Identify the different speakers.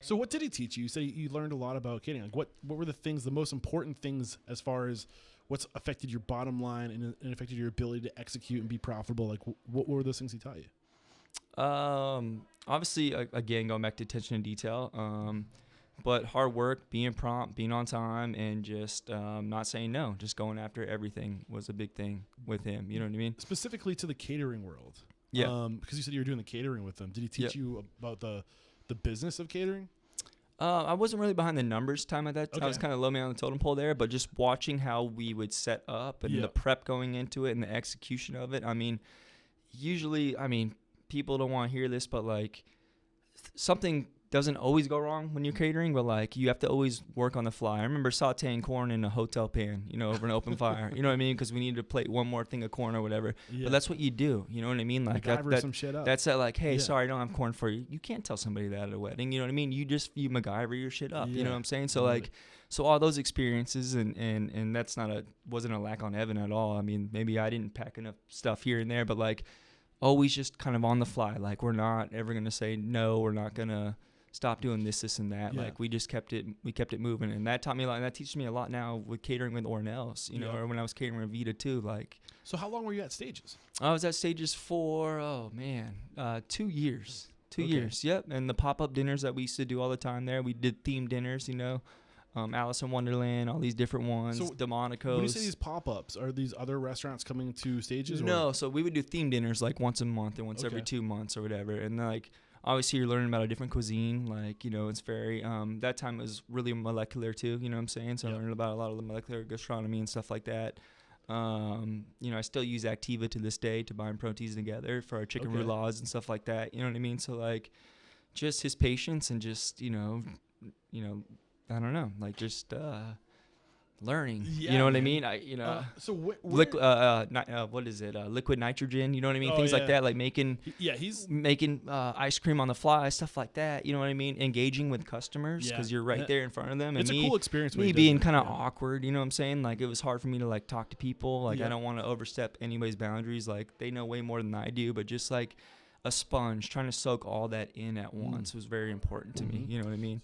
Speaker 1: So what did he teach you? You say you learned a lot about catering. Like what were the most important things as far as what's affected your bottom line and affected your ability to execute and be profitable? Like what were those things he taught you?
Speaker 2: Obviously, again, going back to attention to detail, but hard work, being prompt, being on time, and just not saying no, just going after everything was a big thing with him. You know what I mean?
Speaker 1: Specifically to the catering world.
Speaker 2: Yeah.
Speaker 1: Because you said you were doing the catering with them. Did he teach you about the business of catering?
Speaker 2: I wasn't really behind the numbers time at that time.
Speaker 1: Okay.
Speaker 2: I was kind of low man on the totem pole there, but just watching how we would set up and the prep going into it and the execution of it. I mean, usually, people don't want to hear this, but like something doesn't always go wrong when you're catering, but like you have to always work on the fly. I remember sauteing corn in a hotel pan, over an open fire. You know what I mean? Because we needed to plate one more thing of corn or whatever. Yeah. But that's what you do. You know what I mean? Like
Speaker 1: MacGyver some shit up.
Speaker 2: That's that. Like, hey, sorry, I don't have corn for you. You can't tell somebody that at a wedding. You know what I mean? You MacGyver your shit up. Yeah. You know what I'm saying? So like, so all those experiences and that's wasn't a lack on Evan at all. I mean, maybe I didn't pack enough stuff here and there, but like always just kind of on the fly. Like we're not ever gonna say no. We're not gonna stop doing this and that. Like we just kept it moving, and that taught me a lot, and that teaches me a lot now with catering with Ornell's, or when I was catering with Vita too. Like,
Speaker 1: so how long were you at Stages?
Speaker 2: I was at Stages for 2 years. 2 years. Yep. And the pop-up dinners that we used to do all the time there, we did themed dinners, Alice in Wonderland, all these different ones,
Speaker 1: so
Speaker 2: Delmonico's.
Speaker 1: When you say these pop-ups, are these other restaurants coming to Stages?
Speaker 2: No, so we would do themed dinners like once a month or once every 2 months or whatever, and like obviously you're learning about a different cuisine. Like it's very that time was really molecular too. You know what I'm saying? So I learned about a lot of the molecular gastronomy and stuff like that. I still use Activa to this day to bind proteins together for our chicken roulas and stuff like that. You know what I mean? So like, just his patience and just I don't know, like just learning.
Speaker 1: Yeah,
Speaker 2: you know what I mean?
Speaker 1: So
Speaker 2: what is it? Liquid nitrogen. You know what I mean? Things like that, like making
Speaker 1: he's
Speaker 2: making ice cream on the fly, stuff like that. You know what I mean? Engaging with customers because you're right there in front of them.
Speaker 1: It's
Speaker 2: and
Speaker 1: a cool experience.
Speaker 2: Me being kind of awkward. You know what I'm saying? Like it was hard for me to like talk to people. Like I don't want to overstep anybody's boundaries. Like they know way more than I do, but just like a sponge, trying to soak all that in at once was very important to me. You know what I mean?